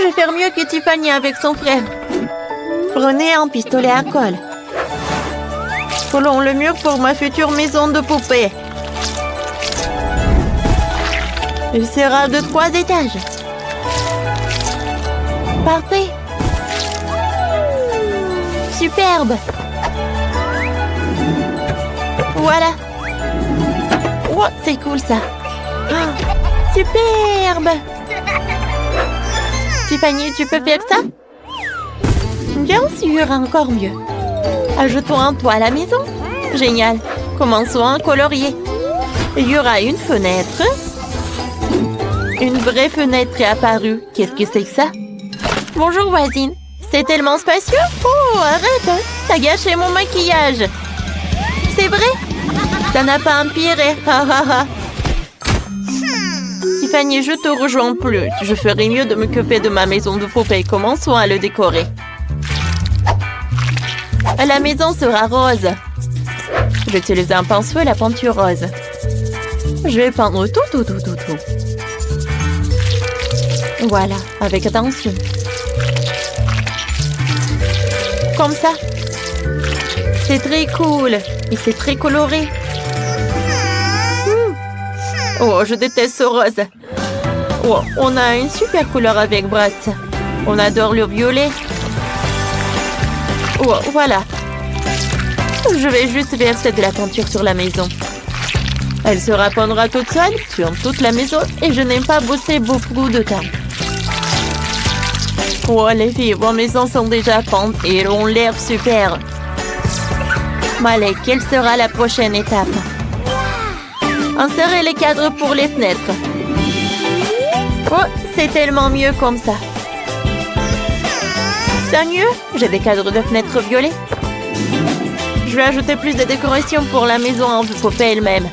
Je vais faire mieux que Tiffany avec son frère. Prenez un pistolet à colle. Collons le mur pour ma future maison de poupée. Il sera de 3 étages. Parfait. Superbe. Voilà. Oh, c'est cool ça. Oh, superbe. Tiffany, tu peux faire ça? Bien sûr, encore mieux. Ajoutons un toit à la maison. Génial. Commençons à colorier. Il y aura une fenêtre. Une vraie fenêtre est apparue. Qu'est-ce que c'est que ça? Bonjour voisine. C'est tellement spacieux. Oh, arrête. T'as gâché mon maquillage. C'est vrai? Ça n'a pas empiré. Tiffany, je te rejoins plus. Je ferai mieux de m'occuper de ma maison de poupée. Commençons à le décorer. La maison sera rose. J'utilise un pinceau et la peinture rose. Je vais peindre tout. Voilà, avec attention. Comme ça. C'est très cool. Et c'est très coloré. Oh, je déteste ce rose. Oh, on a une super couleur avec Brad. On adore le violet. Oh, voilà. Je vais juste verser de la peinture sur la maison. Elle se répandra toute seule sur toute la maison et je n'aime pas bosser beaucoup de temps. Oh, les filles, vos maisons sont déjà peintes et elles ont l'air super. Allez, quelle sera la prochaine étape? Insérez les cadres pour les fenêtres. Oh, c'est tellement mieux comme ça. C'est mieux? J'ai des cadres de fenêtres violets. Je vais ajouter plus de décoration pour la maison en poupée elle-même.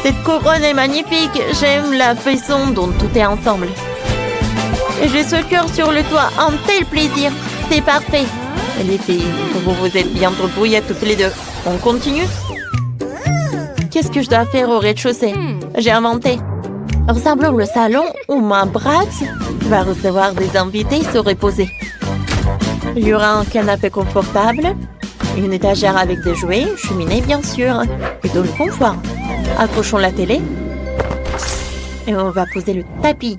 Cette couronne est magnifique. J'aime la façon dont tout est ensemble. Et j'ai ce cœur sur le toit. Un tel plaisir. C'est parfait. Les filles, vous êtes bien trop brouillées toutes les deux. On continue? Qu'est-ce que je dois faire au rez-de-chaussée? J'ai inventé. Ressemblons le salon où ma Brad va recevoir des invités et se reposer. Il y aura un canapé confortable, une étagère avec des jouets, une cheminée bien sûr, et de le confort. Accrochons la télé et on va poser le tapis.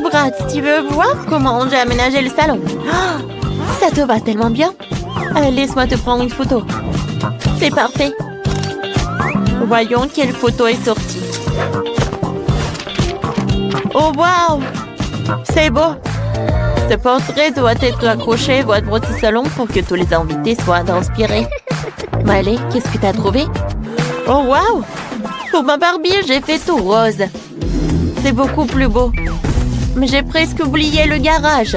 Brad, tu veux voir comment j'ai aménagé le salon? Oh, ça te va tellement bien. Laisse-moi te prendre une photo. C'est parfait. Voyons quelle photo est sortie. Oh, waouh! C'est beau. Ce portrait doit être accroché à votre petit salon pour que tous les invités soient inspirés. Allez, qu'est-ce que tu as trouvé? Oh, waouh! Pour ma Barbie, j'ai fait tout rose. C'est beaucoup plus beau. Mais j'ai presque oublié le garage.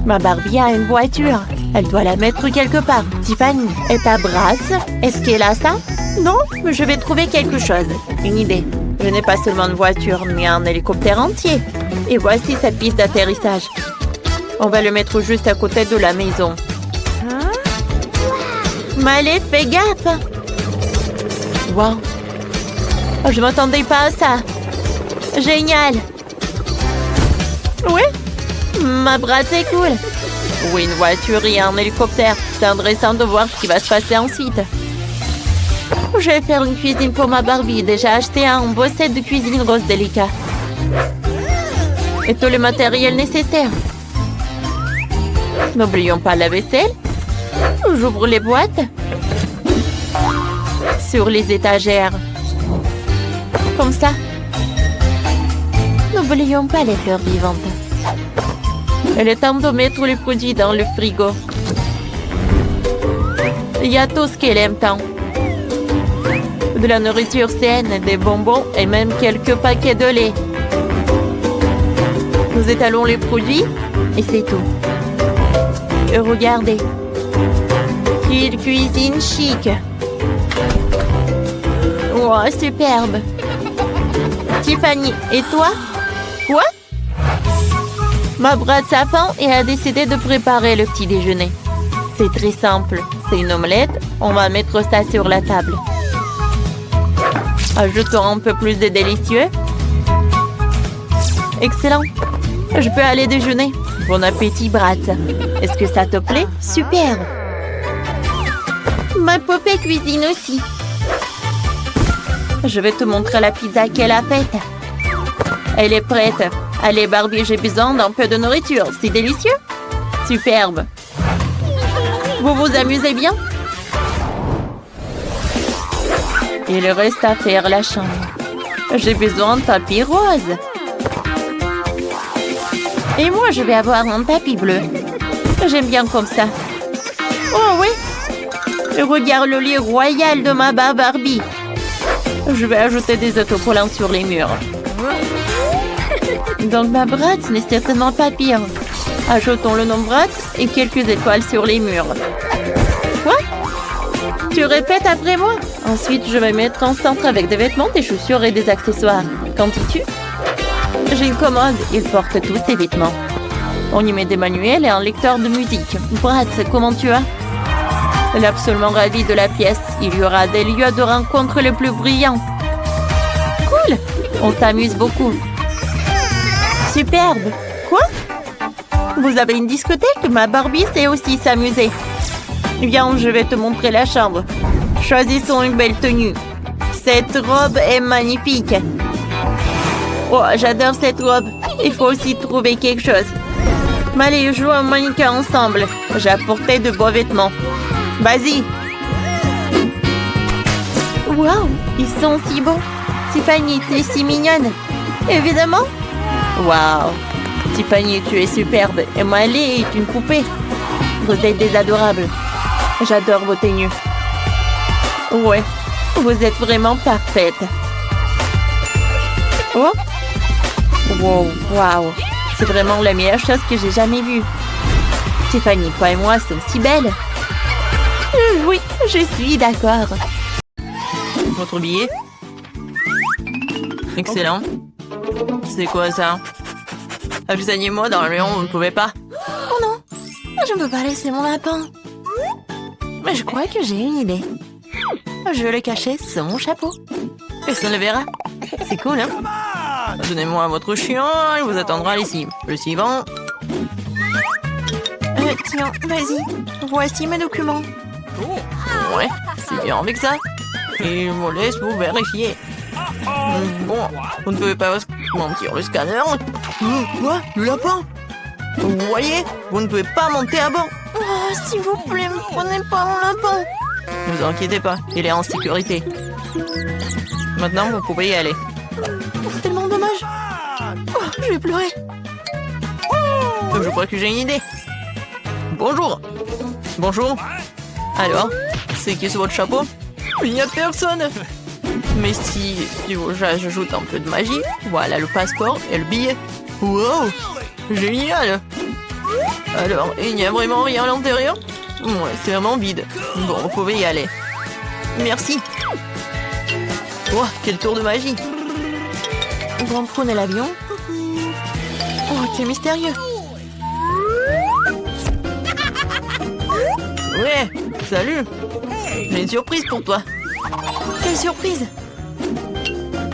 Ma Barbie a une voiture. Elle doit la mettre quelque part. Tiffany, et ta Brad, est-ce qu'elle a ça? Non, mais je vais trouver quelque chose. Une idée. Je n'ai pas seulement une voiture, mais un hélicoptère entier. Et voici cette piste d'atterrissage. On va le mettre juste à côté de la maison. Mais allez, fais gaffe. Wow. Oh, je m'attendais pas à ça. Génial. Oui, ma Brad, c'est cool. Oui, une voiture et un hélicoptère. C'est intéressant de voir ce qui va se passer ensuite. Je vais faire une cuisine pour ma Barbie. Déjà acheté un beau set de cuisine rose délicat. Et tout le matériel nécessaire. N'oublions pas la vaisselle. J'ouvre les boîtes. Sur les étagères. Comme ça. N'oublions pas les fleurs vivantes. Il est temps de mettre les produits dans le frigo. Il y a tout ce qu'elle aime tant. De la nourriture saine, des bonbons et même quelques paquets de lait. Nous étalons les produits et c'est tout. Et regardez. Quelle cuisine chic. Oh, superbe. Tiffany, et toi? Quoi? Ma Brad a faim et a décidé de préparer le petit déjeuner. C'est très simple. C'est une omelette. On va mettre ça sur la table. Ajoutons un peu plus de délicieux. Excellent. Je peux aller déjeuner. Bon appétit, Brat. Est-ce que ça te plaît? Super. Ma poupée cuisine aussi. Je vais te montrer la pizza qu'elle a faite. Elle est prête. Allez, Barbie, j'ai besoin d'un peu de nourriture. C'est délicieux. Superbe. Vous vous amusez bien? Il reste à faire la chambre. J'ai besoin de tapis rose. Et moi, je vais avoir un tapis bleu. J'aime bien comme ça. Oh oui. Regarde le lit royal de ma Barbie. Je vais ajouter des autocollants sur les murs. Donc ma Brat n'est certainement pas pire. Ajoutons le nom Brat et quelques étoiles sur les murs. Quoi? Tu répètes après moi? Ensuite, je vais mettre en centre avec des vêtements, des chaussures et des accessoires. Qu'en dis-tu? J'ai une commode. Il porte tous ses vêtements. On y met des manuels et un lecteur de musique. Brat, comment tu vas? Elle est absolument ravie de la pièce. Il y aura des lieux de rencontre les plus brillants. Cool! On s'amuse beaucoup. Superbe! Quoi? Vous avez une discothèque? Ma Barbie sait aussi s'amuser. Viens, je vais te montrer la chambre. Choisissons une belle tenue. Cette robe est magnifique. Oh, j'adore cette robe. Il faut aussi trouver quelque chose. Mais allez, jouons un mannequin ensemble. J'ai apporté de beaux vêtements. Vas-y. Waouh, ils sont si beaux. Tiffany, tu es si mignonne. Évidemment. Waouh. Tiffany, tu es superbe. Et Miley est une poupée. Vous êtes des adorables. J'adore vos tenues. Ouais, vous êtes vraiment parfaite. Oh. Wow, wow. C'est vraiment la meilleure chose que j'ai jamais vue. Tiffany, toi et moi sommes si belles. Oui, je suis d'accord. Votre billet? Excellent. C'est quoi ça? Avisez-moi dans le rayon, vous ne pouvez pas. Oh non, je ne peux pas laisser mon lapin. Mais je crois que j'ai une idée. Je vais le cacher sous mon chapeau. Personne ne le verra. C'est cool, hein? Donnez-moi votre chien, il vous attendra ici. Le suivant. Tiens, vas-y. Voici mes documents. Ouais, c'est bien avec ça. Et je me laisse vous vérifier. Bon, vous ne pouvez pas mentir le scanner. Quoi? Le lapin? Vous voyez? Vous ne pouvez pas monter à bord. Oh, s'il vous plaît, ne prenez pas mon lapin. Ne vous inquiétez pas, il est en sécurité. Maintenant, vous pouvez y aller. C'est tellement dommage. Oh, je vais pleurer. Je crois que j'ai une idée. Bonjour. Bonjour. Alors, c'est qui sur votre chapeau? Il n'y a personne. Mais si j'ajoute un peu de magie, voilà le passeport et le billet. Wow, génial. Alors, il n'y a vraiment rien à l'intérieur? Ouais, c'est vraiment vide. Bon, vous pouvez y aller. Merci. Oh, quel tour de magie. On va prendre l'avion. Oh, quel mystérieux. Ouais, salut. J'ai une surprise pour toi. Quelle surprise?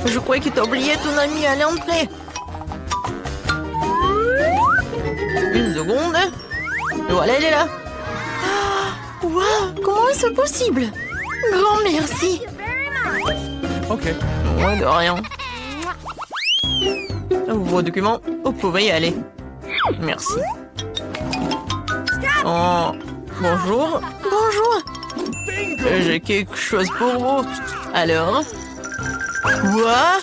Je croyais que t'as oublié ton ami à l'entrée. Une seconde. Voilà, elle est là. Waouh, comment est-ce possible? Grand merci. Ok. Ouais, de rien. Vos documents, vous pouvez y aller. Merci. Oh, bonjour. Bonjour. J'ai quelque chose pour vous. Alors? Quoi?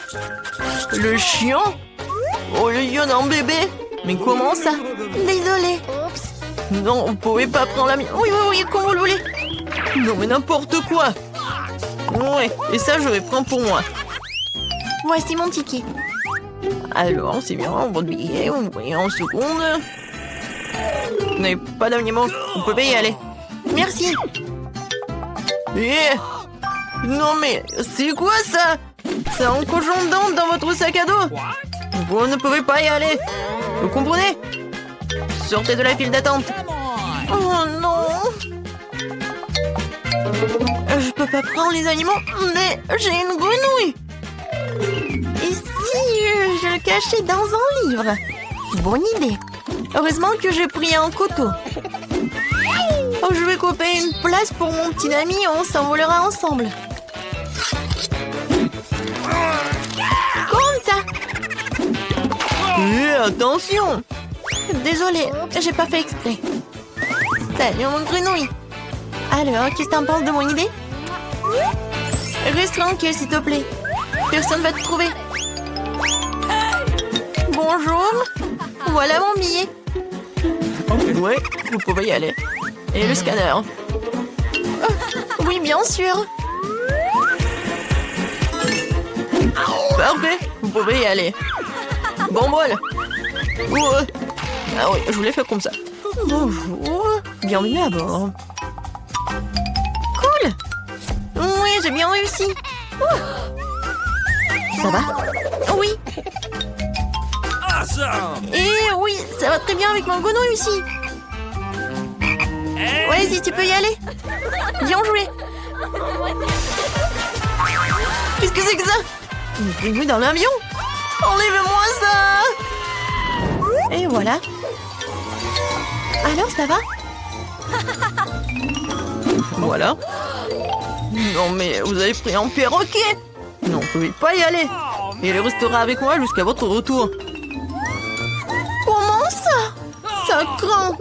Le chien? Oh, le lion d'un bébé? Mais comment ça? Désolée. Non, vous pouvez pas prendre la mienne. Oui, oui, oui, comme vous le voulez. Non, mais n'importe quoi. Ouais, et ça, je vais prendre pour moi. Voici mon ticket. Alors, c'est bien, votre billet, vous voyez en seconde. Vous n'avez pas d'abonnement, vous pouvez y aller. Merci. Non mais, c'est quoi ça? C'est un cochon d'Inde dans votre sac à dos. Vous ne pouvez pas y aller. Vous comprenez? Sortez de la file d'attente. Oh non. Je peux pas prendre les animaux, mais j'ai une grenouille. Et si je le cachais dans un livre. Bonne idée. Heureusement que j'ai pris un couteau. Oh, je vais couper une place pour mon petit ami et on s'envolera ensemble. Comme ça. Attention. Désolée, j'ai pas fait exprès. Salut mon grenouille. Alors, qu'est-ce que t'en penses de mon idée? Reste tranquille, s'il te plaît. Personne va te trouver. Bonjour. Voilà mon billet. Ouais, vous pouvez y aller. Et le scanner. Oh, oui, bien sûr. Parfait, vous pouvez y aller. Bon bol. Ah oui, je vous l'ai fait comme ça. Bonjour, bienvenue à bord. Cool. Oui, j'ai bien réussi. Ça va? Oui. Et oui, ça va très bien avec mon grenouille aussi. Vas-y, tu peux y aller. Bien joué. Qu'est-ce que c'est que ça? Une grenouille dans l'avion? Enlève-moi ça. Et voilà. Alors, ça va? Voilà. Non, mais vous avez pris un perroquet. Non, vous ne pouvez pas y aller. Il restera avec moi jusqu'à votre retour. Comment ça? Ça craint.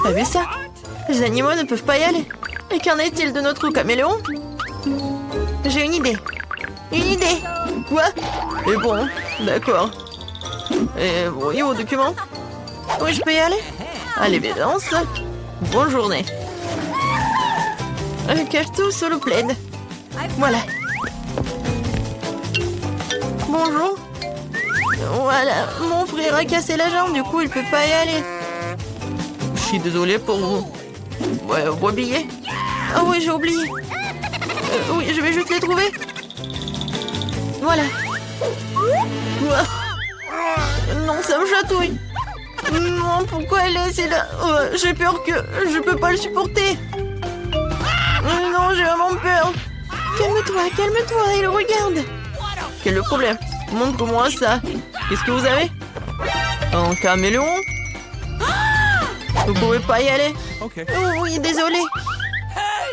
T'as vu ça? Les animaux ne peuvent pas y aller. Et qu'en est-il de notre caméléon? J'ai une idée. Une idée. Quoi? Et bon, d'accord. Et voyez vos documents? Oui, je peux y aller? Allez, bédance. Bonne journée. Cache tout sous le plaid. Voilà. Bonjour. Voilà, mon frère a cassé la jambe, du coup il peut pas y aller. Je suis désolée pour vous. Ouais, vos billets. Ah oui, j'ai oublié. Oui, je vais juste les trouver. Voilà. Non, ça me chatouille. Non, pourquoi elle est laissée là? J'ai peur que je peux pas le supporter. Non, j'ai vraiment peur. Calme-toi, calme-toi, il regarde. Quel est le problème? Montre-moi ça. Qu'est-ce que vous avez? Un caméléon? Vous pouvez pas y aller? Oh oui, désolé.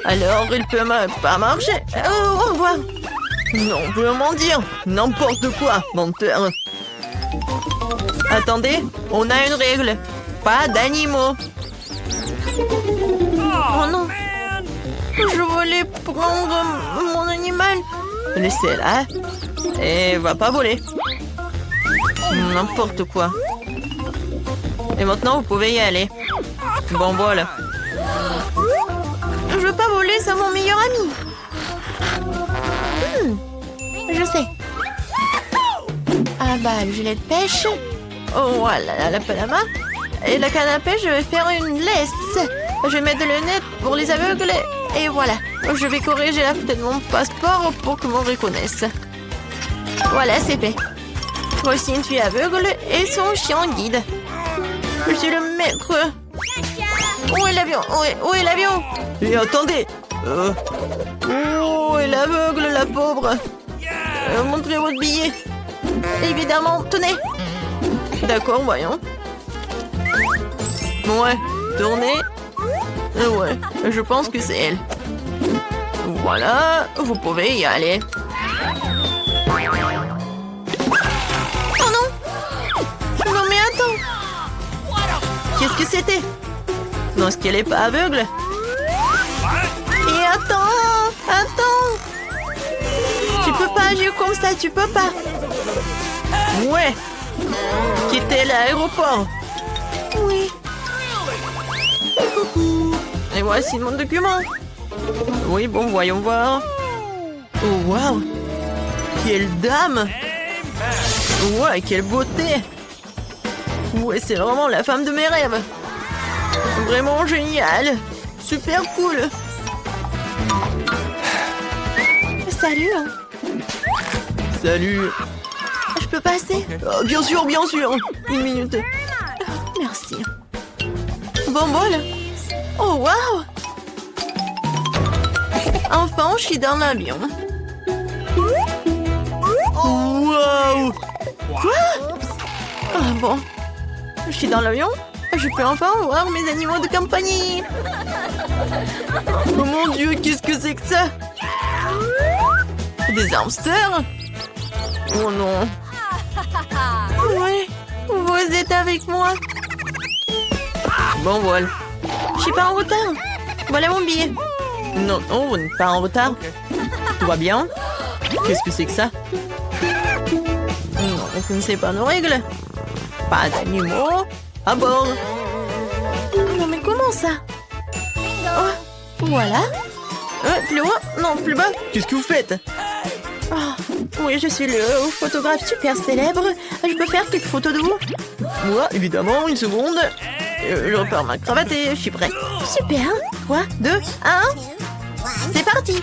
Alors, il peut pas marcher. Oh, au revoir. Non, vraiment dire. N'importe quoi, menteur. Attendez, on a une règle. Pas d'animaux. Oh non. Je voulais prendre mon animal. Laissez-la. Et va pas voler. N'importe quoi. Et maintenant, vous pouvez y aller. Bon, voilà. Je veux pas voler, c'est mon meilleur ami. Je sais. Ah bah, le gilet de pêche. Oh, voilà, la palama. Et la canne à pêche, je vais faire une laisse. Je vais mettre le net pour les aveugles. Et voilà. Je vais corriger la photo de mon passeport pour que m'on reconnaisse. Voilà, c'est fait. Voici une fille aveugle et son chien guide. Je suis le maître. Où est l'avion? Où est l'avion? Et attendez. Où est l'aveugle, la pauvre? Montrez votre billet. Évidemment, tenez. D'accord, voyons. Ouais, tournez. Ouais, je pense que c'est elle. Voilà, vous pouvez y aller. Oh non! Non mais attends! Qu'est-ce que c'était? Non, est-ce qu'elle est pas aveugle? Et attends! Attends! Tu peux pas agir comme ça, tu peux pas! Ouais! Quittez l'aéroport! Oui! Et voici mon document! Oui, bon, voyons voir. Oh, waouh! Quelle dame! Ouais, quelle beauté! Ouais, c'est vraiment la femme de mes rêves! Vraiment génial! Super cool! Salut! Salut! Je peux passer? Oh, bien sûr, bien sûr! Une minute! Merci! Bon bol! Oh, waouh! Enfin, je suis dans l'avion. Waouh! Quoi? Ah bon. Je suis dans l'avion. Je peux enfin voir mes animaux de compagnie. Oh mon Dieu, qu'est-ce que c'est que ça? Des hamsters? Oh non. Oui, vous êtes avec moi. Bon vol. Je suis pas en retard. Voilà mon billet. Non, oh, vous n'êtes pas en retard. Tout va bien? Qu'est-ce que c'est que ça? Non, vous ne savez pas nos règles. Pas d'animaux à bord. Non, mais comment ça? Oh, voilà. Plus haut? Non, plus bas. Qu'est-ce que vous faites? Oh, oui, je suis le photographe super célèbre. Je peux faire quelques photos de vous? Moi, évidemment, une seconde. Je repars ma cravate et je suis prêt. Super. 3, 2, 1. C'est parti.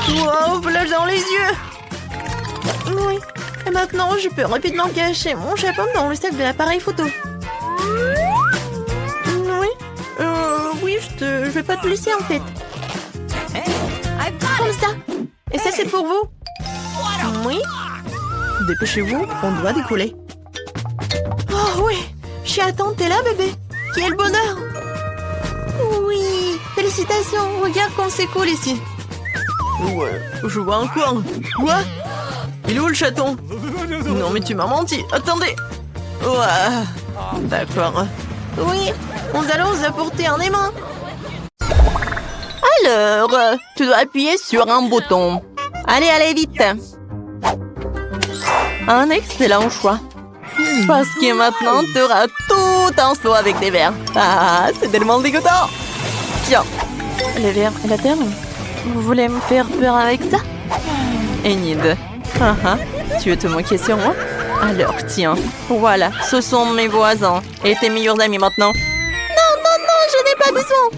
Wow, flash dans les yeux. Oui. Et maintenant, je peux rapidement cacher mon chapeau dans le sac de l'appareil photo. Oui. Oui, je vais pas te laisser en fait. Comme ça. Et ça, c'est pour vous. Oui. Dépêchez-vous, on doit décoller. Oh oui. Je suis attente, t'es là, bébé? Quel bonheur! Oui! Félicitations! Regarde comme c'est cool ici! Ouais, je vois encore! Quoi? Il est où le chaton? Non, mais tu m'as menti! Attendez! Ouais! D'accord. Oui! Nous allons vous apporter un aimant! Alors, tu dois appuyer sur un bouton. Allez, vite! Un excellent choix! Parce que maintenant, tu auras tout un seau avec des verres. Ah, c'est tellement dégoûtant. Tiens, les verres et la terme. Vous voulez me faire peur avec ça? Enid, tu veux te moquer sur moi? Alors, tiens, voilà, ce sont mes voisins et tes meilleurs amis maintenant. Non, je n'ai pas besoin.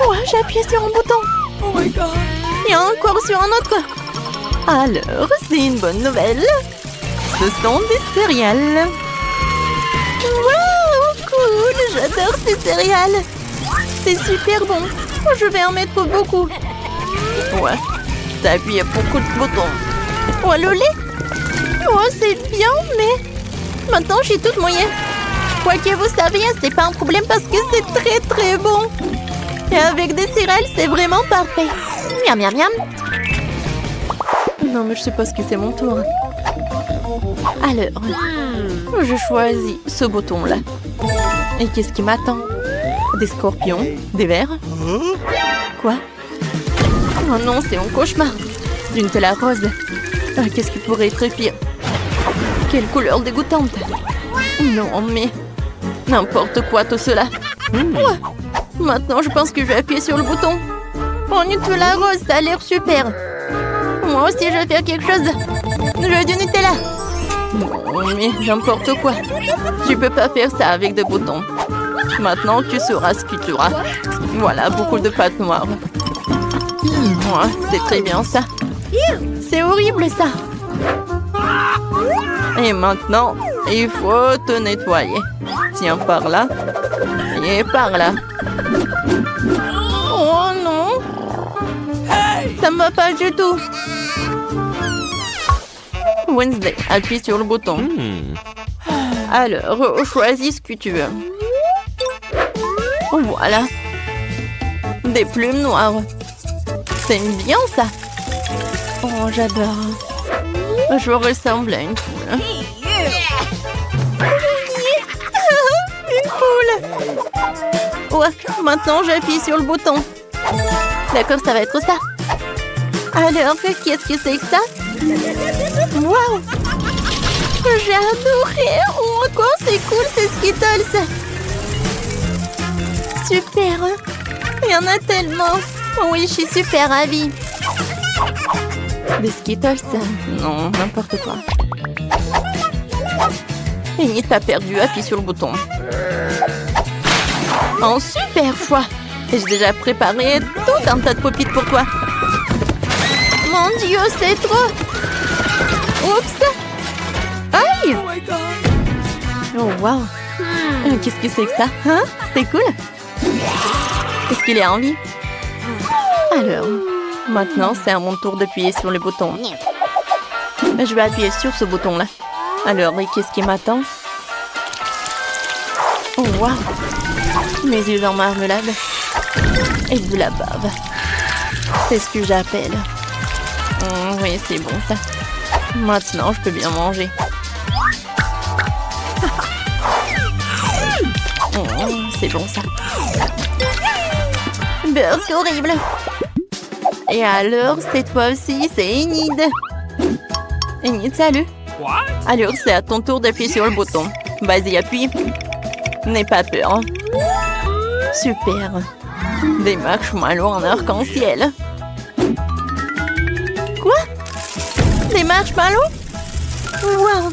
Ouais, j'ai appuyé sur un bouton. Oh my god. Et encore sur un autre. Alors, c'est une bonne nouvelle. Ce sont des céréales. Wow, cool, j'adore ces céréales. C'est super bon. Je vais en mettre beaucoup. Ouais, t'as appuyé beaucoup de boutons. Oh, le lait. Oh, c'est bien, mais maintenant j'ai toute mouillée. Quoi que vous saviez, c'est pas un problème parce que c'est très très bon. Et avec des céréales, c'est vraiment parfait. Miam, miam, miam. Non, mais je sais pas ce que c'est mon tour. Alors, je choisis ce bouton-là. Et qu'est-ce qui m'attend? Des scorpions? Des vers? Quoi? Oh non, c'est mon cauchemar. Une telle rose. Qu'est-ce qui pourrait être pire? Quelle couleur dégoûtante. Non, mais... n'importe quoi tout cela. Ouais. Maintenant, je pense que je vais appuyer sur le bouton. Oh, Nutella rose, ça a l'air super. Moi aussi, je vais faire quelque chose. Je veux du Nutella. Non, mais n'importe quoi. Tu peux pas faire ça avec des boutons. Maintenant, tu sauras ce que tu auras. Voilà, beaucoup de pâte noire. Ouais, c'est très bien ça. C'est horrible ça. Et maintenant, il faut te nettoyer. Tiens, par là. Et par là. Oh non. Ça me va pas du tout. Wednesday, appuie sur le bouton. Alors, choisis ce que tu veux. Voilà. Des plumes noires. C'est bien ça. Oh, j'adore. Je ressemble à une poule. Une poule. Ouais, maintenant j'appuie sur le bouton. D'accord, ça va être ça. Alors, qu'est-ce que c'est que ça? Waouh! J'ai adoré! Oh, quoi, c'est cool, c'est Skittles! Super! Il y en a tellement! Oui, je suis super ravie! Des Skittles? Non, n'importe quoi. Et t'as perdu, appuie sur le bouton. Un super choix! Et j'ai déjà préparé tout un tas de pop-it pour toi. Mon Dieu, c'est trop! Oups! Aïe! Oh, wow! Qu'est-ce que c'est que ça? Hein? C'est cool! Est-ce qu'il est en vie? Alors, maintenant, c'est à mon tour d'appuyer sur le bouton. Je vais appuyer sur ce bouton-là. Alors, et qu'est-ce qui m'attend? Oh, waouh! Mes yeux en marmelade. Et de la bave. C'est ce que j'appelle. Oui, c'est bon ça. Maintenant, je peux bien manger. C'est bon ça. Burk horrible. Et alors, cette fois aussi, c'est Enid. Enid, salut. Alors, c'est à ton tour d'appuyer sur le bouton. Vas-y, appuie. N'aie pas peur. Super. Des marshmallows en arc-en-ciel. Quoi? Des marshmallows? Wow!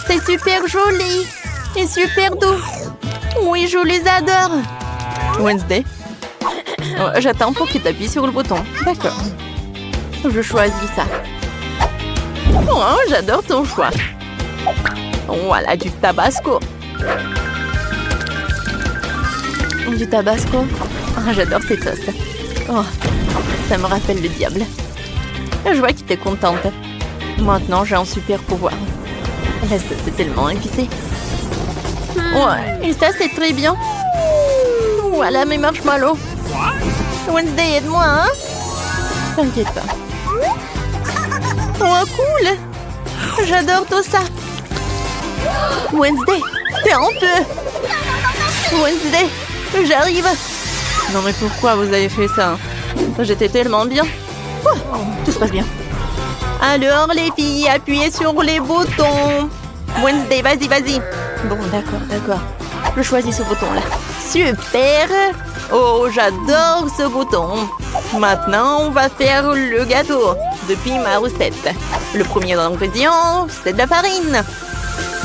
C'est super joli. Et super doux. Oui, je les adore. Wednesday. J'attends pour que tu appuies sur le bouton. D'accord. Je choisis ça. Oh, j'adore ton choix. Voilà, du tabasco. Du tabasco. Oh, j'adore cette sauce. Oh, ça me rappelle le diable. Je vois que t'es contente. Maintenant, j'ai un super pouvoir. La sauce est tellement épicée. Ouais, et ça, c'est très bien. Voilà mes marshmallows. Wednesday, aide-moi, hein? T'inquiète pas. Oh, cool! J'adore tout ça. Wednesday, t'es en peu. Wednesday, j'arrive. Non mais pourquoi vous avez fait ça? J'étais tellement bien. Oh, tout se passe bien. Alors les filles, appuyez sur les boutons. Wednesday, vas-y, vas-y. Bon, d'accord. Je choisis ce bouton-là. Super! Oh, j'adore ce bouton. Maintenant, on va faire le gâteau depuis ma recette. Le premier ingrédient, c'est de la farine.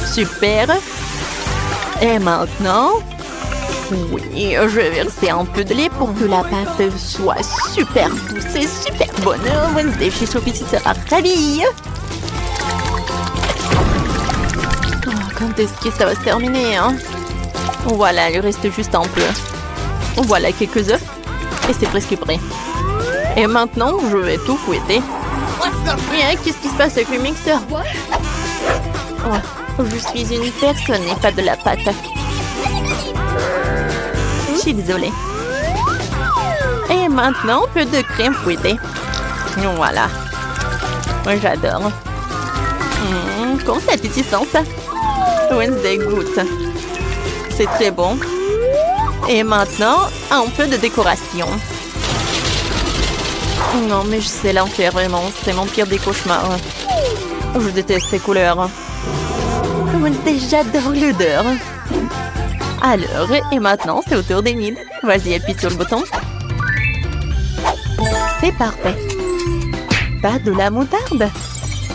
Super. Et maintenant, oui, je vais verser un peu de lait pour que la pâte soit super douce et super bonne. Wednesday, chez Sophie, sera ravie. Oh, quand est-ce que ça va se terminer, hein? Voilà, il reste juste un peu. Voilà quelques œufs. Et c'est presque prêt. Et maintenant, je vais tout fouetter. Qu'est-ce qui se passe avec le mixeur? Oh, je suis une personne et pas de la pâte. Je suis désolée. Et maintenant, un peu de crème fouettée. Voilà. Moi, j'adore. Comment c'est appétissant, ça? Wednesday goûte. C'est très bon. Et maintenant, un peu de décoration. Non, mais c'est l'enfer, vraiment. C'est mon pire des cauchemars. Je déteste ces couleurs. Wednesday, j'adore l'odeur. Alors, et maintenant, c'est au tour d'Enid. Vas-y, appuie sur le bouton. C'est parfait. Pas de la moutarde.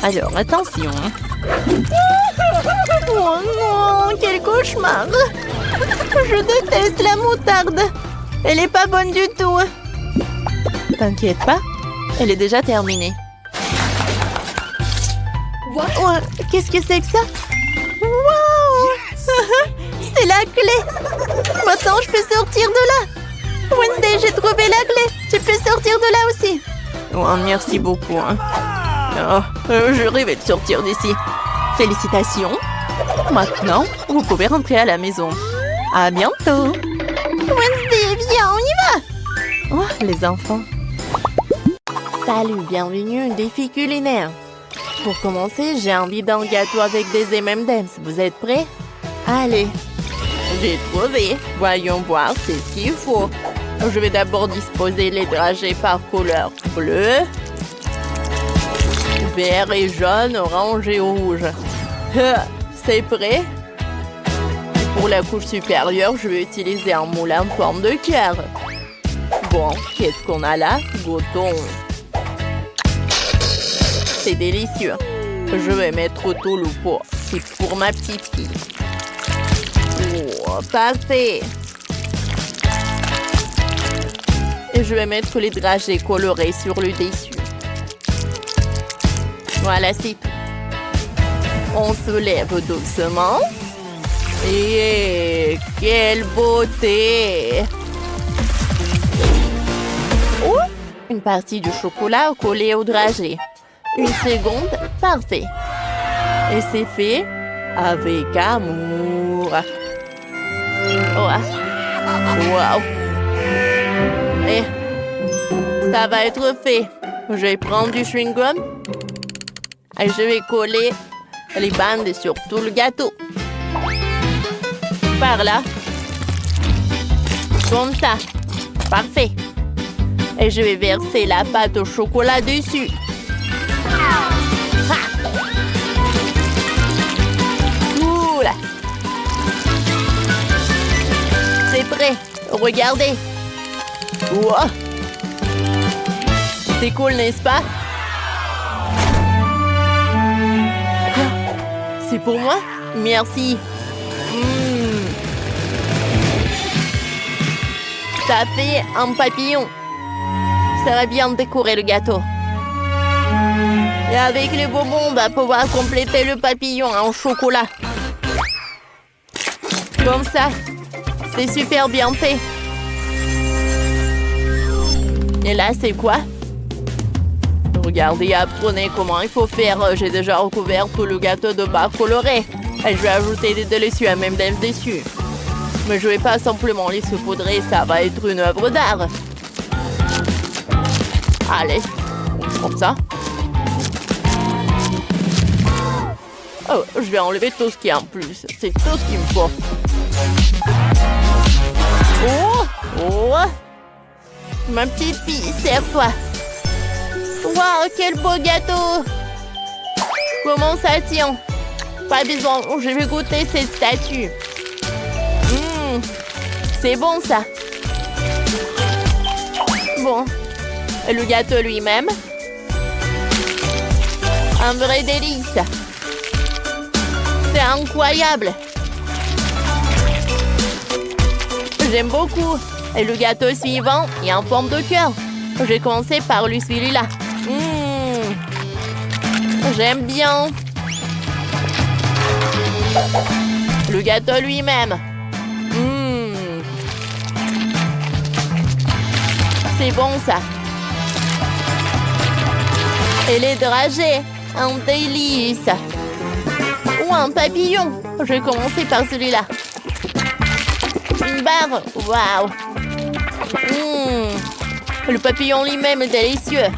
Alors, attention. Oh non, quel cauchemar. Je déteste la moutarde. Elle est pas bonne du tout. T'inquiète pas, elle est déjà terminée. Oh, qu'est-ce que c'est que ça? Wow! C'est la clé. Maintenant, je peux sortir de là. Wednesday, j'ai trouvé la clé. Tu peux sortir de là aussi. Oh, merci beaucoup. Hein. Oh, je rêvais de sortir d'ici. Félicitations. Maintenant, vous pouvez rentrer à la maison. À bientôt. Wednesday, viens, on y va. Oh, les enfants. Salut, bienvenue au défi culinaire. Pour commencer, j'ai envie d'un gâteau avec des M&M's. Vous êtes prêts? Allez. J'ai trouvé. Voyons voir, c'est ce qu'il faut. Je vais d'abord disposer les dragées par couleur. Bleu, vert et jaune, orange et rouge. C'est prêt? Pour la couche supérieure, je vais utiliser un moule en forme de cœur. Bon, qu'est-ce qu'on a là? Goûtons. C'est délicieux. Je vais mettre tout le pot. C'est pour ma petite fille. Oh, parfait. Et je vais mettre les dragées colorés sur le dessus. Voilà, c'est tout. On se lève doucement. Et quelle beauté! Oh, une partie du chocolat collée au dragée. Une seconde, parfait. Et c'est fait avec amour. Wow. Et ça va être fait. Je vais prendre du chewing-gum et je vais coller les bandes sur tout le gâteau. Par là. Comme ça. Parfait. Et je vais verser la pâte au chocolat dessus. Ha! Cool. C'est prêt. Regardez. Wow. C'est cool, n'est-ce pas? C'est pour moi? Merci. Ça fait un papillon. Ça va bien décorer le gâteau. Et avec les bonbons, on va pouvoir compléter le papillon en chocolat. Comme ça. C'est super bien fait. Et là, c'est quoi? Regardez, apprenez comment il faut faire. J'ai déjà recouvert tout le gâteau de barres colorées. Et je vais ajouter des délicieux à même dessus. Mais je vais pas simplement les saupoudrer, ça va être une œuvre d'art. Allez, comme ça. Oh, je vais enlever tout ce qu'il y a en plus. C'est tout ce qu'il me faut. Oh! Ma petite fille, serre-toi. Waouh, quel beau gâteau! Comment ça tient? Pas besoin, je vais goûter cette statue. C'est bon ça. Bon, le gâteau lui-même. Un vrai délice. C'est incroyable. J'aime beaucoup. Et le gâteau suivant est en forme de cœur. Je vais commencer par celui-là. J'aime bien. Le gâteau lui-même. C'est bon ça. Et les dragées. Un délice. Ou un papillon. Je vais commencer par celui-là. Une barre. Waouh. Le papillon lui-même est délicieux.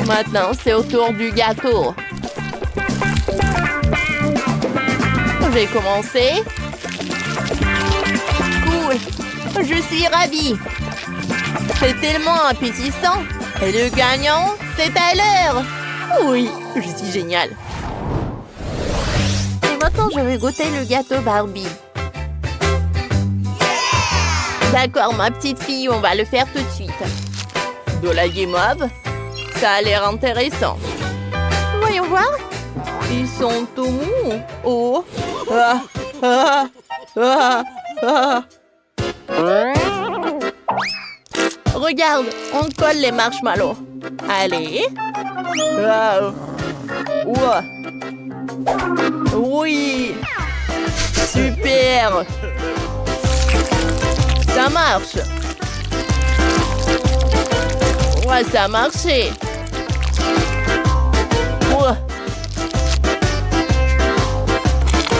Maintenant, c'est au tour du gâteau. Je vais commencer. Cool. Je suis ravie. C'est tellement appétissant. Et le gagnant, c'est à l'heure. Oui, je suis géniale. Et maintenant, je vais goûter le gâteau Barbie. D'accord, ma petite fille, on va le faire tout de suite. De la guimauve, ça a l'air intéressant. Voyons voir. Ils sont tout mous. Oh. Regarde, on colle les marshmallows. Allez. Oui. Super. Ça marche. Ouais, ça a marché.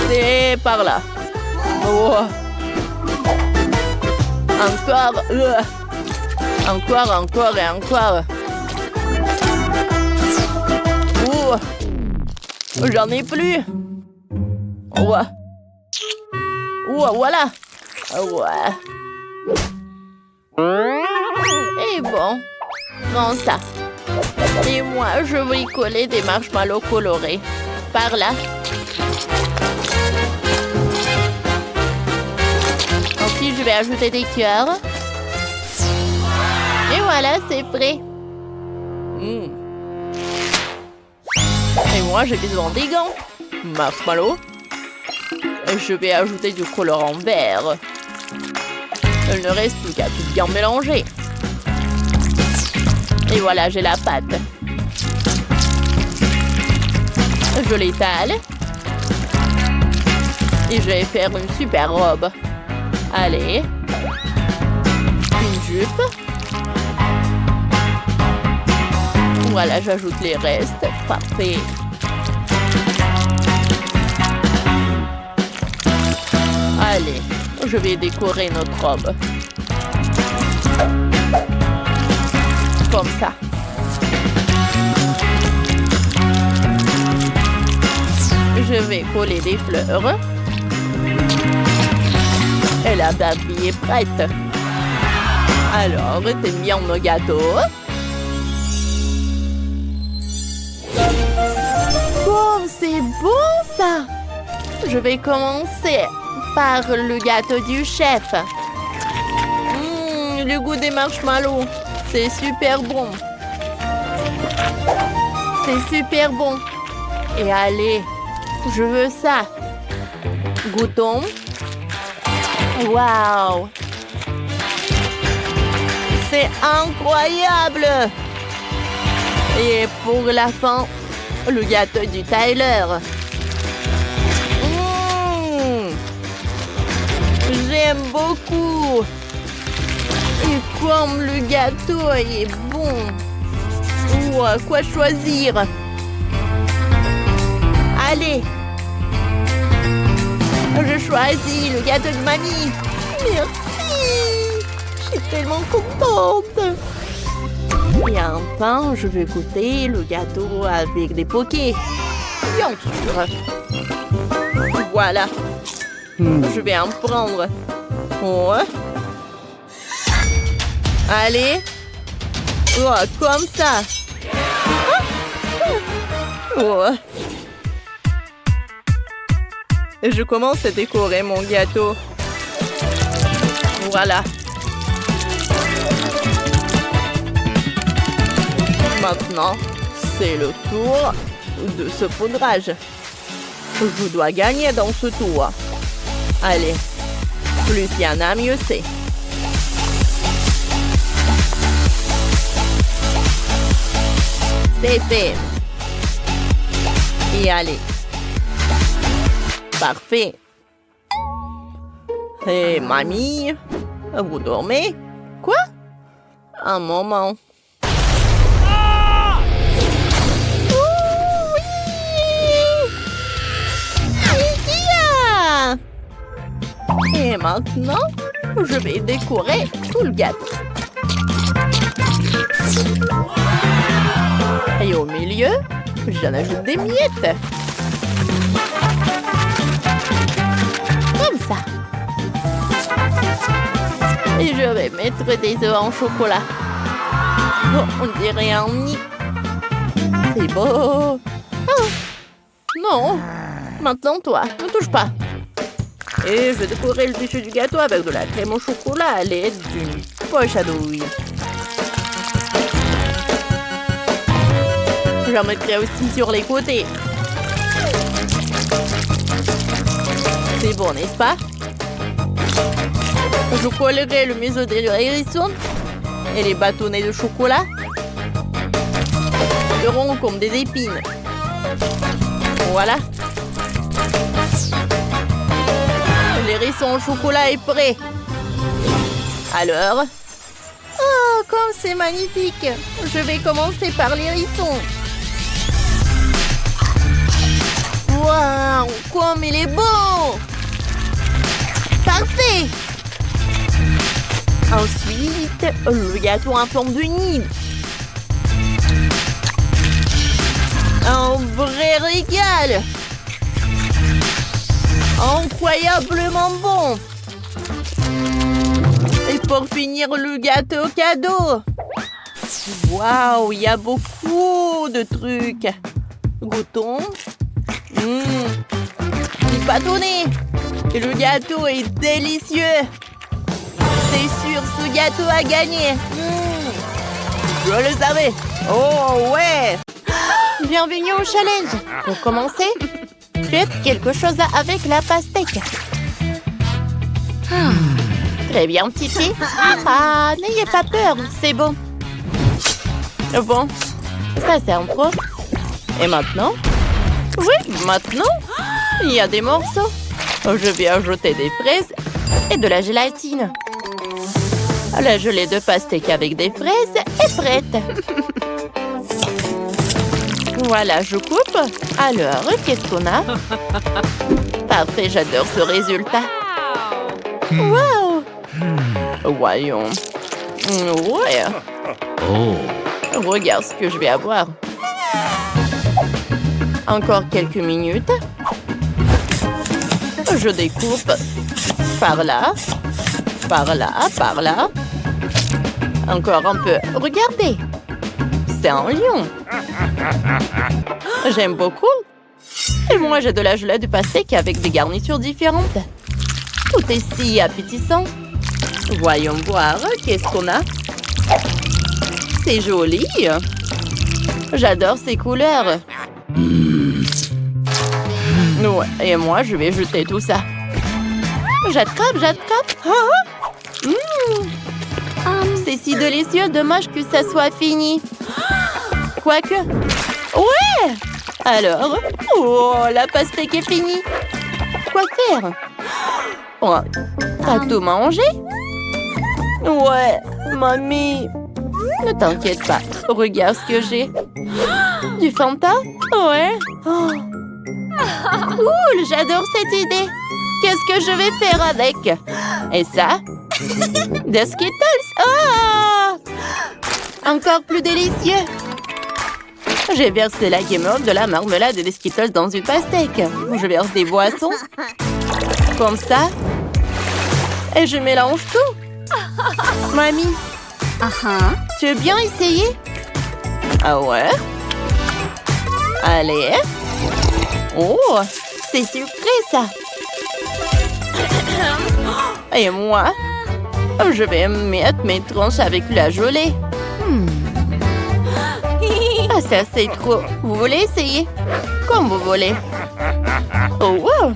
C'est par là. Encore. Encore et encore. J'en ai plus. Voilà. Et bon, prends ça. Et moi, je vais y coller des marshmallows colorés. Par là. Ensuite, je vais ajouter des cœurs. Et voilà, c'est prêt. Et moi, j'ai besoin des gants. Marshmallow. Et je vais ajouter du colorant vert. Il ne reste plus qu'à tout bien mélanger. Et voilà, j'ai la pâte. Je l'étale. Et je vais faire une super robe. Allez. Une jupe. Voilà, j'ajoute les restes. Parfait. Allez, je vais décorer notre robe. Comme ça. Je vais coller des fleurs. Et la babie est prête. Alors, t'aimes bien nos gâteaux? Oh, c'est bon ça! Je vais commencer par le gâteau du chef. Le goût des marshmallows. C'est super bon. C'est super bon. Et allez, je veux ça. Goûtons. Waouh! C'est incroyable! Et pour la fin, le gâteau du Tyler. J'aime beaucoup. Et comme le gâteau est bon. Quoi choisir? Allez. Je choisis le gâteau de mamie. Merci. Je suis tellement contente. Et enfin, je vais goûter le gâteau avec des pokés. Bien sûr. Voilà. Je vais en prendre. Oh. Allez. Oh, comme ça. Oh. Je commence à décorer mon gâteau. Voilà. Maintenant, c'est le tour de ce poudrage. Je dois gagner dans ce tour. Allez, plus il y en a, mieux c'est. C'est fait. Et allez. Parfait. Hé, mamie, vous dormez? Quoi? Un moment. Et maintenant, je vais décorer tout le gâteau. Et au milieu, j'en ajoute des miettes. Comme ça. Et je vais mettre des œufs en chocolat. Oh, on dirait un nid. C'est beau. Oh. Non. Maintenant, toi, ne touche pas. Et je vais décorer le dessus du gâteau avec de la crème au chocolat à l'aide d'une poche à douille. J'en mettrai aussi sur les côtés. C'est bon, n'est-ce pas? Je collerai le museau des hérissons et les bâtonnets de chocolat seront comme des épines. Voilà. L'hérisson au chocolat est prêt. Alors? Oh, comme c'est magnifique! Je vais commencer par l'hérisson. Waouh, comme il est beau! Parfait! Ensuite, le gâteau en forme de nid. Un vrai régal! Incroyablement bon! Et pour finir, le gâteau cadeau! Waouh, il y a beaucoup de trucs! Goûtons! Il bâtonné! Et le gâteau est délicieux! C'est sûr, ce gâteau a gagné! Je le savais! Oh ouais! Bienvenue au challenge! Pour commencer, faites quelque chose avec la pastèque. Très bien, petit pied. Ah, n'ayez pas peur, c'est bon. Bon, ça c'est un pro. Et maintenant? Oui, maintenant, il y a des morceaux. Je vais ajouter des fraises et de la gélatine. La gelée de pastèque avec des fraises est prête. Voilà, je coupe. Alors, qu'est-ce qu'on a? Parfait, j'adore ce résultat. Wow! Voyons. Ouais. Regarde ce que je vais avoir. Encore quelques minutes. Je découpe. Par là. Par là, par là. Encore un peu. Regardez. C'est un lion. J'aime beaucoup. Et moi, j'ai de la gelée de pastèque avec des garnitures différentes. Tout est si appétissant. Voyons voir. Qu'est-ce qu'on a? C'est joli. J'adore ces couleurs. Ouais, et moi, je vais jeter tout ça. J'attrape, j'attrape. Oh! C'est si délicieux. Dommage que ça soit fini. Quoique... Ouais! Alors... Oh, la pastèque est finie. Quoi faire? Oh, t'as tout mangé? Ouais, mamie. Ne t'inquiète pas. Regarde ce que j'ai. Du Fanta? Ouais. Oh. Cool, j'adore cette idée. Qu'est-ce que je vais faire avec? Et ça? Des Skittles. Oh! Encore plus délicieux. J'ai versé la guimauve, de la marmelade et des Skittles dans une pastèque. Je verse des boissons. Comme ça. Et je mélange tout. Mamie. Tu veux bien essayer? Ah ouais? Allez. Oh, c'est sucré ça. Et moi, je vais mettre mes tranches avec la gelée. Ah, ça c'est trop. Vous voulez essayer? Comme vous voulez. Oh, wow.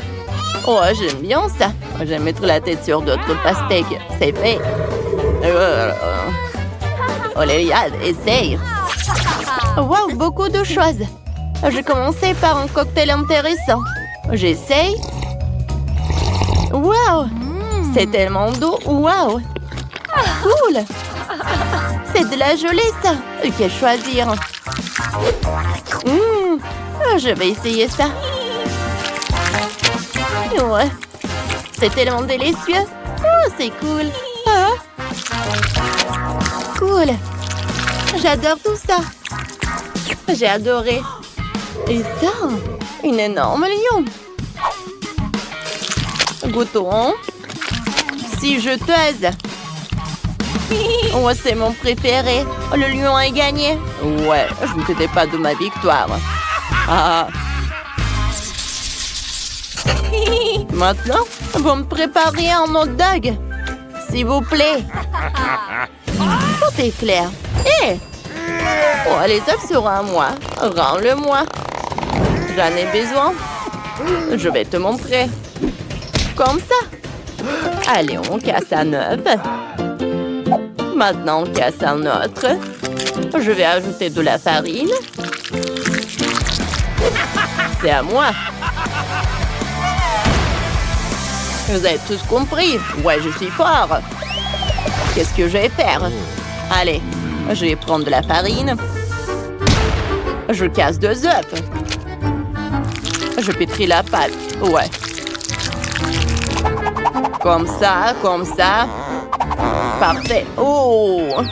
Oh, j'aime bien ça. Je vais mettre la tête sur d'autres pastèques. C'est fait. Olériade, essaye. Wow, beaucoup de choses. Je commençais par un cocktail intéressant. J'essaye. Wow, c'est tellement doux. Wow, cool. C'est de la gelée, ça. Que choisir? Je vais essayer ça. Ouais, c'est tellement délicieux. Oh, c'est cool. Oh. Cool. J'adore tout ça. J'ai adoré. Et ça, une énorme lion. Goûtons. Si je teuse. Oh, c'est mon préféré. Le lion a gagné. Ouais, je ne doutais pas de ma victoire. Ah. Maintenant, vous me préparez un hot dog. S'il vous plaît. Tout est clair. Hé! Oh, les œufs seront à moi. Rends-le-moi. J'en ai besoin. Je vais te montrer. Comme ça. Allez, on casse un œuf. Maintenant, on casse un autre. Je vais ajouter de la farine. C'est à moi. Vous avez tous compris. Ouais, je suis fort. Qu'est-ce que je vais faire? Allez, je vais prendre de la farine. Je casse 2 œufs. Je pétris la pâte. Ouais. Comme ça, comme ça. Parfait. Oh!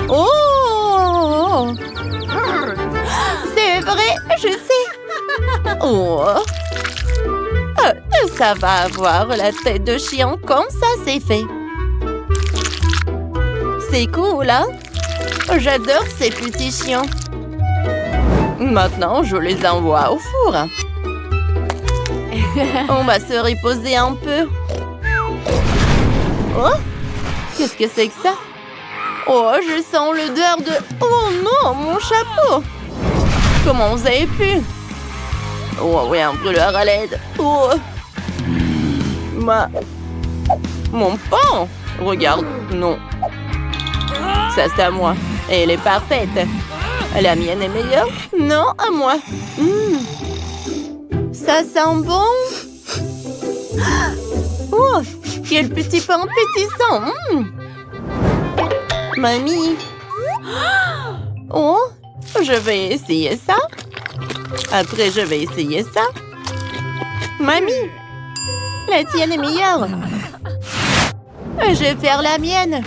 Oh! C'est vrai, je sais. Oh! Ça va avoir la tête de chien comme ça, c'est fait. C'est cool, hein? J'adore ces petits chiens. Maintenant, je les envoie au four. On va se reposer un peu. Oh! Qu'est-ce que c'est que ça? Oh, je sens l'odeur de... Oh non, mon chapeau! Comment vous avez pu? Oh oui, un brûleur à l'aide. Oh! Mon pain! Regarde, non. Ça, c'est à moi. Et elle est parfaite. La mienne est meilleure? Non, à moi. Ça sent bon. Oh, quel petit pain pétissant. Mamie. Oh, Je vais essayer ça. Après, je vais essayer ça. Mamie, la tienne est meilleure. Je vais faire la mienne.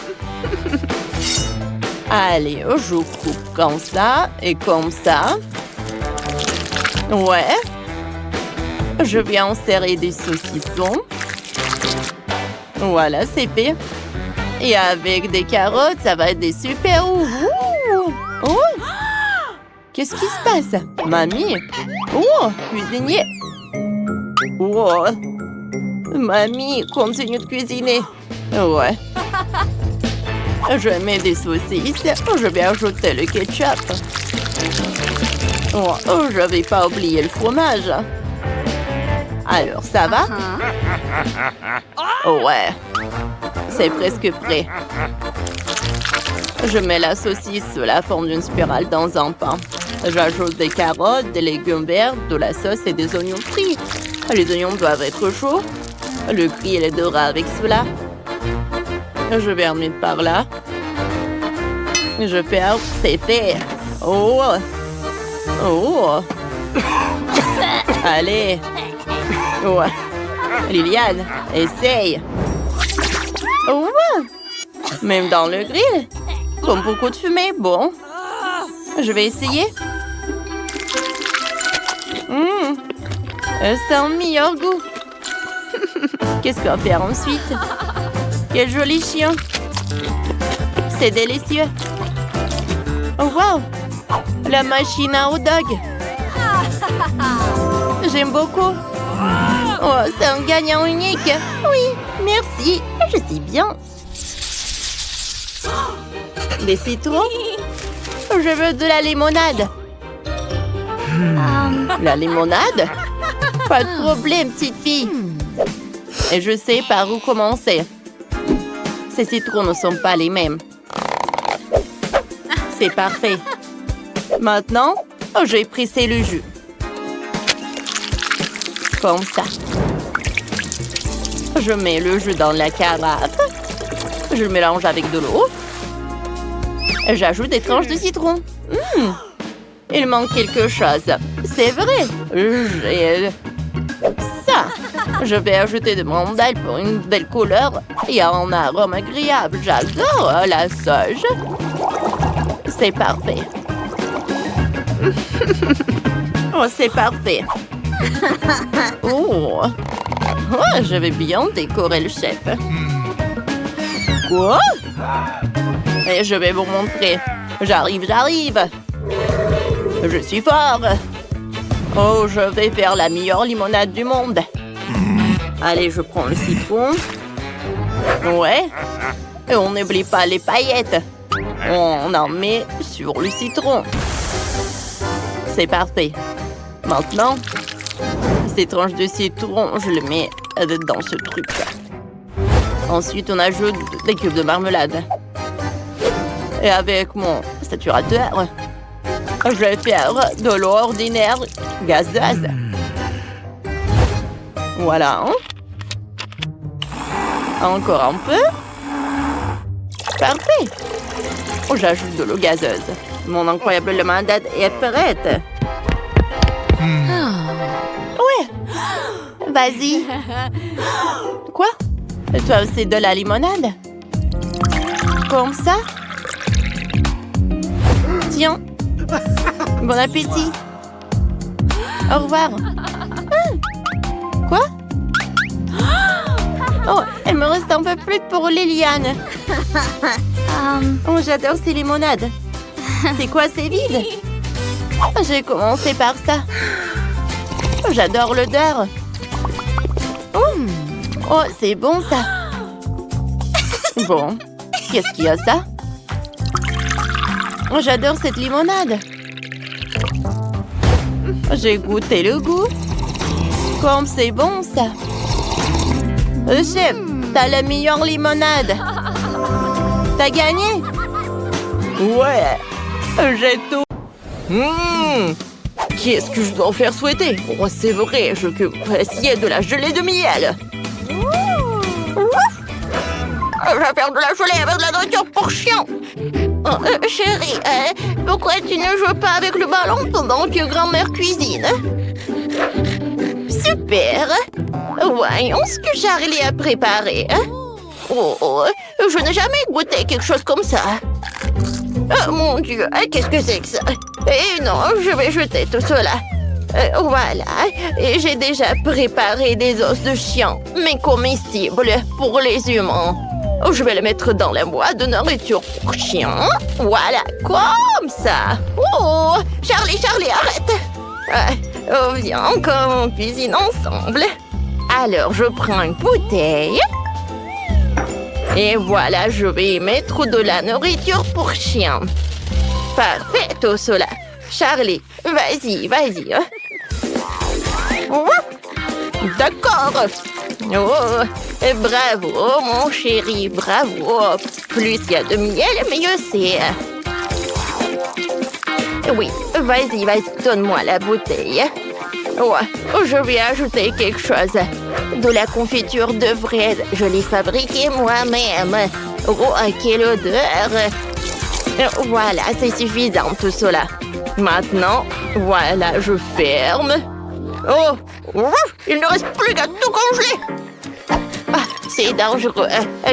Allez, je coupe comme ça et comme ça. Ouais. Je vais en serrer des saucissons. Voilà, c'est fait. Et avec des carottes, ça va être des super. Ouh. Oh. Qu'est-ce qui se passe? Mamie? Oh, cuisinier. Oh. Mamie, continue de cuisiner. Ouais. Je mets des saucisses. Je vais ajouter le ketchup. Oh, je vais pas oublier le fromage. Alors, ça va? Ouais. C'est presque prêt. Je mets la saucisse sous la forme d'une spirale dans un pain. J'ajoute des carottes, des légumes verts, de la sauce et des oignons frits. Les oignons doivent être chauds. Le gris les doré avec cela. Je vais remettre par là. Je ferme. C'est fait. Oh! Oh! Allez! Ouais. Liliane, essaye! Oh! Même dans le grill? Comme beaucoup de fumée. Bon. Je vais essayer. Ça a un meilleur goût. Qu'est-ce qu'on va faire ensuite? Quel joli chien. C'est délicieux. Oh, wow! La machine à hot dog. J'aime beaucoup. Oh, c'est un gagnant unique. Oui, merci. Je sais bien. Des citrons? Je veux de la limonade. La limonade? Pas de problème, petite fille. Et je sais par où commencer. Ces citrons ne sont pas les mêmes. C'est parfait. Maintenant, je vais presser le jus. Comme ça. Je mets le jus dans la carafe. Je le mélange avec de l'eau. J'ajoute des tranches de citron. Il manque quelque chose. C'est vrai. J'ai ça. Je vais ajouter de mandel pour une belle couleur et un arôme agréable. J'adore la sauge. C'est parfait. Oh, c'est parfait. Oh. Oh, je vais bien décorer le chef. Quoi? Et je vais vous montrer. J'arrive. Je suis fort. Oh, je vais faire la meilleure limonade du monde. Allez, je prends le citron. Ouais. Et on n'oublie pas les paillettes. On en met sur le citron. C'est parfait. Maintenant, ces tranches de citron, je les mets dans ce truc-là. Ensuite, on ajoute des cubes de marmelade. Et avec mon saturateur, je vais faire de l'eau ordinaire gazeuse. Voilà. Encore un peu. Parfait. J'ajoute de l'eau gazeuse. Mon incroyable limonade est prête. Ouais. Vas-y. Quoi? Toi aussi de la limonade? Comme ça? Tiens. Bon appétit. Au revoir. Quoi? Oh, il me reste un peu plus pour Liliane. Oh, j'adore ces limonades. C'est quoi, c'est vide? J'ai commencé par ça. J'adore l'odeur. Oh, c'est bon ça. Bon, qu'est-ce qu'il y a ça? Oh, j'adore cette limonade. J'ai goûté le goût. Comme c'est bon ça. Chef, t'as la meilleure limonade. T'as gagné? Ouais, j'ai tout. Qu'est-ce que je dois faire souhaiter? Oh, c'est vrai, je peux essayer de la gelée de miel. Je vais faire de la gelée avec de la nourriture pour chien. Chérie, pourquoi tu ne joues pas avec le ballon pendant que grand-mère cuisine? Super! Voyons ce que Charlie a préparé. Oh, je n'ai jamais goûté quelque chose comme ça. Oh mon Dieu, qu'est-ce que c'est que ça? Et non, je vais jeter tout cela. Voilà, et j'ai déjà préparé des os de chien, mais comestibles pour les humains. Je vais les mettre dans la boîte de nourriture pour chien. Voilà, comme ça. Oh, Charlie, arrête. Viens, on cuisine ensemble. Alors, je prends une bouteille. Et voilà, je vais y mettre de la nourriture pour chien. Parfait, tout cela. Charlie, vas-y. D'accord. Oh, bravo, mon chéri, bravo. Plus il y a de miel, mieux c'est. Oui, vas-y, donne-moi la bouteille. Ouais, je vais ajouter quelque chose. De la confiture de fraises. Je l'ai fabriquée moi-même. Oh, quelle odeur. Voilà, c'est suffisant tout cela. Maintenant, voilà, je ferme. Oh, il ne reste plus qu'à tout congeler. Ah, c'est dangereux.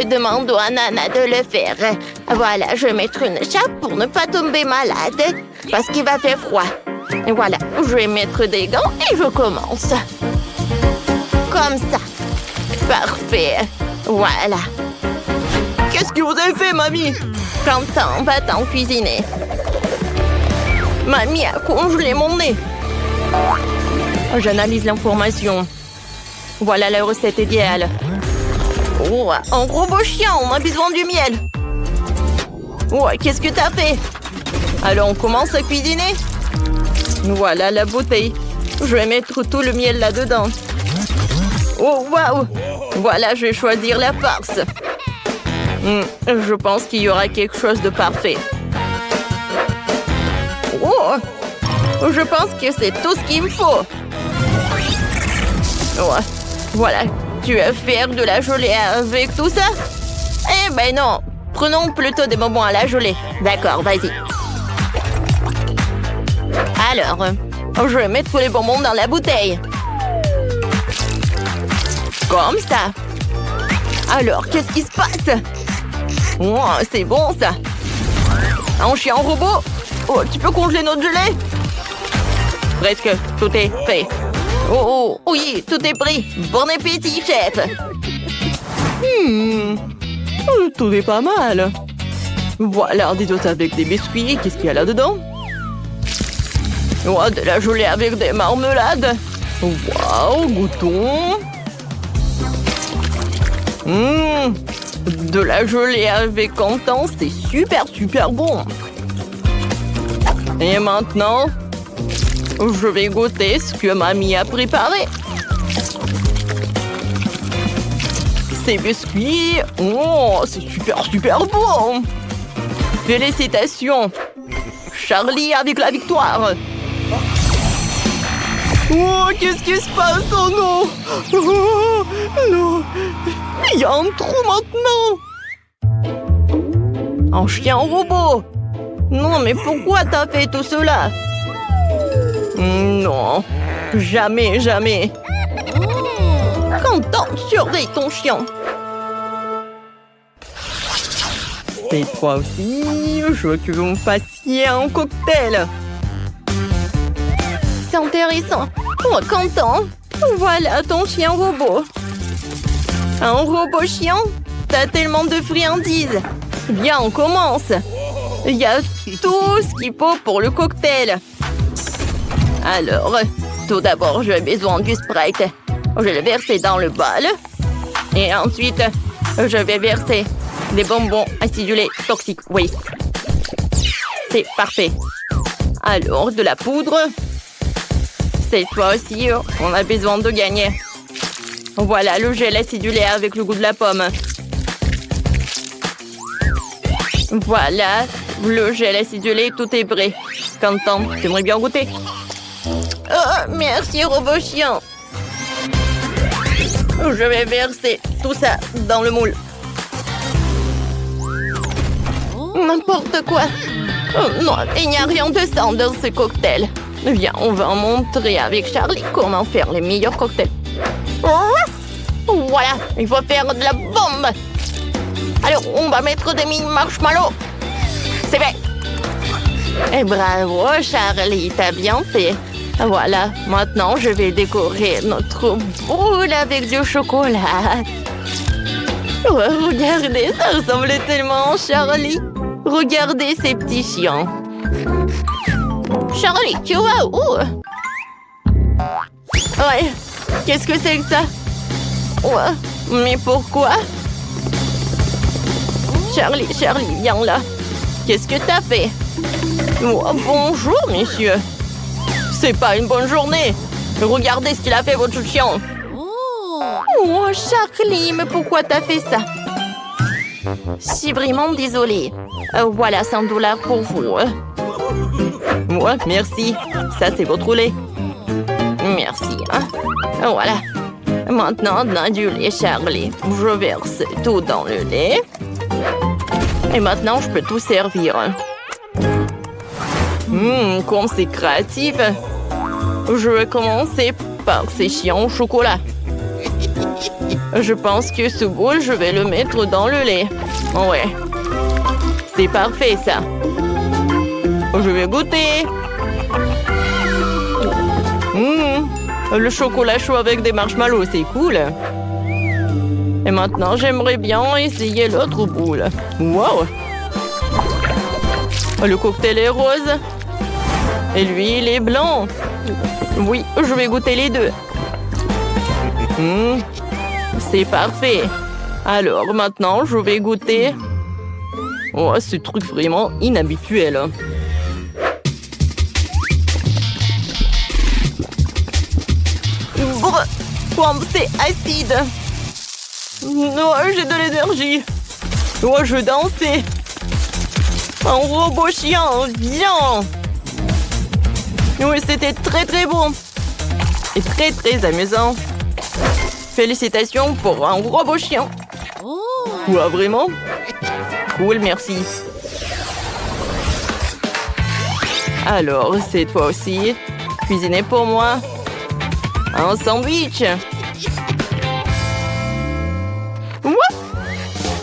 Demande à Nana de le faire. Voilà, je vais mettre une chape pour ne pas tomber malade. Parce qu'il va faire froid. Et voilà, je vais mettre des gants et je commence. Comme ça. Parfait. Voilà. Qu'est-ce que vous avez fait, mamie? Quentin, va-t'en cuisiner. Mamie a congelé mon nez. J'analyse l'information. Voilà la recette idéale. Oh, un robot chien, on a besoin du miel. Oh, qu'est-ce que t'as fait? Alors, on commence à cuisiner. Voilà la bouteille. Je vais mettre tout le miel là-dedans. Oh, waouh! Voilà, je vais choisir la farce. Je pense qu'il y aura quelque chose de parfait. Oh! Je pense que c'est tout ce qu'il me faut. Ouais. Voilà. Tu vas faire de la gelée avec tout ça? Eh ben non. Prenons plutôt des bonbons à la gelée. D'accord, vas-y. Alors, je vais mettre tous les bonbons dans la bouteille. Comme ça. Alors, qu'est-ce qui se passe? Oh, c'est bon, ça. Un chien robot? Oh, tu peux congeler notre gelée? Presque, tout est fait. Oh, oui, tout est pris. Bon appétit, chef. Tout est pas mal. Voilà, des os avec des biscuits. Qu'est-ce qu'il y a là-dedans? Oh, de la gelée avec des marmelades. Waouh, goûtons. De la gelée avec Quentin, c'est super bon. Et maintenant, je vais goûter ce que mamie a préparé. Ces biscuits, oh, c'est super bon. Félicitations. Charlie avec la victoire. Oh, qu'est-ce qui se passe? Oh non! Oh, non! Il y a un trou maintenant! Un chien robot! Non, mais pourquoi t'as fait tout cela? Non, jamais. Quentin, surveille ton chien! Cette fois aussi, je veux que vous me fassiez un cocktail! C'est intéressant. Oh, Quentin, voilà ton chien robot. Un robot chien? T'as tellement de friandises. Viens, on commence. Il y a tout ce qu'il faut pour le cocktail. Alors, tout d'abord, j'ai besoin du Sprite. Je vais le verser dans le bol. Et ensuite, je vais verser des bonbons acidulés toxiques. Oui. C'est parfait. Alors, de la poudre. Cette fois aussi, on a besoin de gagner. Voilà le gel acidulé avec le goût de la pomme. Voilà, le gel acidulé, tout est prêt. Quentin, t'aimerais bien goûter? Oh, merci, robot chien. Je vais verser tout ça dans le moule. N'importe quoi. Oh, non, il n'y a rien de sain dans ce cocktail. Viens, on va montrer avec Charlie comment faire les meilleurs cocktails. Voilà, il faut faire de la bombe. Alors, on va mettre des mini marshmallows. C'est fait. Et bravo, Charlie, t'as bien fait. Voilà, maintenant je vais décorer notre boule avec du chocolat. Oh, regardez, ça ressemble tellement à Charlie. Regardez ces petits chiens. Charlie, tu vas où? Ouais, qu'est-ce que c'est que ça? Ouais, mais pourquoi? Charlie, viens là. Qu'est-ce que t'as fait? Oh, bonjour, monsieur. C'est pas une bonne journée. Regardez ce qu'il a fait, votre chien. Oh, Charlie, mais pourquoi t'as fait ça? Je suis vraiment désolée. Voilà, $100 pour vous. Ouais, merci. Ça, c'est votre lait. Merci. Hein? Voilà. Maintenant, dans du lait, Charlie. Je verse tout dans le lait. Et maintenant, je peux tout servir. Comme c'est créatif. Je vais commencer par ces chiens au chocolat. Je pense que ce bol, je vais le mettre dans le lait. Ouais. C'est parfait, ça. Je vais goûter. Le chocolat chaud avec des marshmallows, c'est cool. Et maintenant, j'aimerais bien essayer l'autre boule. Wow! Le cocktail est rose. Et lui, il est blanc. Oui, je vais goûter les deux. C'est parfait. Alors, maintenant, je vais goûter. Oh, ce truc vraiment inhabituel. Comme c'est acide. Oh, j'ai de l'énergie. Oh, je dansais. Un robot chien, bien. Oui, c'était très très bon. Et très très amusant. Félicitations pour un robot chien. Ouais, vraiment? Cool, merci. Alors, c'est toi aussi. Cuisiner pour moi. Un sandwich.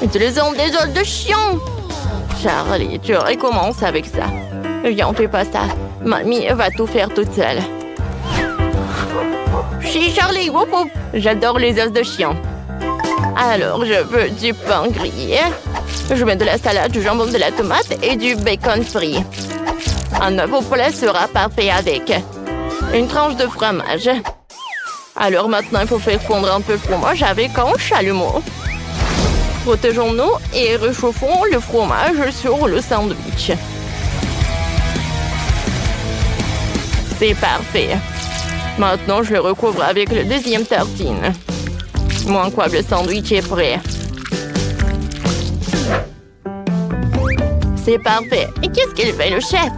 Utilisons des os de chien. Charlie, tu recommences avec ça. Viens, fais pas ça. Mamie va tout faire toute seule. Chez Charlie, whoop, whoop. J'adore les os de chien. Alors, je veux du pain grillé. Je mets de la salade, du jambon, de la tomate et du bacon frit. Un œuf au poulet sera parfait avec. Une tranche de fromage. Alors maintenant, il faut faire fondre un peu le fromage avec un chalumeau. Protégeons-nous et réchauffons le fromage sur le sandwich. C'est parfait. Maintenant, je le recouvre avec le deuxième tartine. Mon quoi, le sandwich est prêt. C'est parfait. Et qu'est-ce qu'il fait, le chef?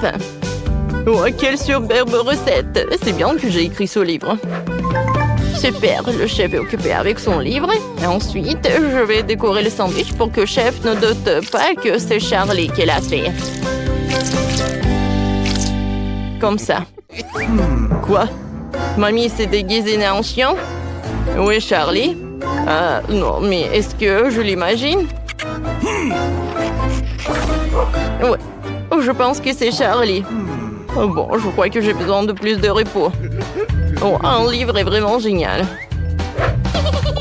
Oh, quelle superbe recette! C'est bien que j'ai écrit ce livre. Super, le chef est occupé avec son livre. Et ensuite, je vais décorer le sandwich pour que le chef ne doute pas que c'est Charlie qui l'a fait. Comme ça. Quoi? Mamie s'est déguisée en chien? Oui, Charlie? Non, mais est-ce que je l'imagine? Ouais, je pense que c'est Charlie. Bon, je crois que j'ai besoin de plus de repos. Oh, un livre est vraiment génial.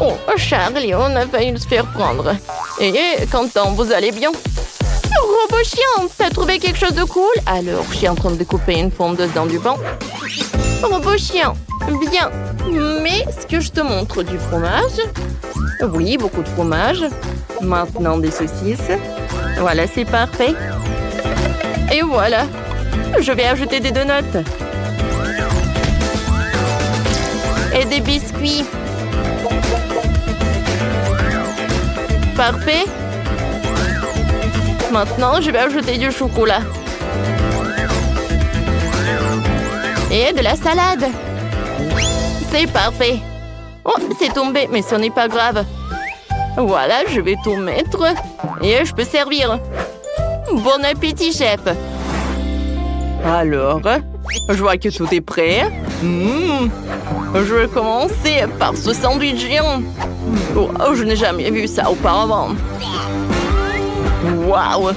Oh, Charlie, on a failli se faire prendre. Et Quentin, vous allez bien? Robot chien, t'as trouvé quelque chose de cool? Alors, je suis en train de couper une fondeuse dans du banc. Robot chien, bien. Mais est-ce que je te montre du fromage? Oui, beaucoup de fromage. Maintenant, des saucisses. Voilà, c'est parfait. Et voilà. Je vais ajouter des donuts. Et des biscuits. Parfait. Maintenant, je vais ajouter du chocolat. Et de la salade. C'est parfait. Oh, c'est tombé, mais ce n'est pas grave. Voilà, je vais tout mettre. Et je peux servir. Bon appétit, chef. Alors, je vois que tout est prêt. Je vais commencer par ce sandwich géant. Oh, je n'ai jamais vu ça auparavant. Waouh!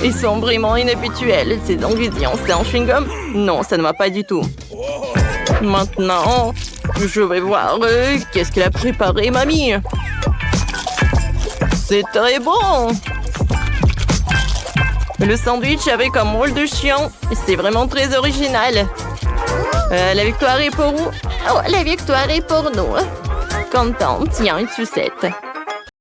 Ils sont vraiment inhabituels, ces ingrédients. C'est un chewing-gum? Non, ça ne va pas du tout. Maintenant, je vais voir qu'est-ce qu'elle a préparé, mamie. C'est très bon! Le sandwich avec un moule de chien. C'est vraiment très original. La victoire est pour vous? Oh, la victoire est pour nous. Contente, tiens, une sucette.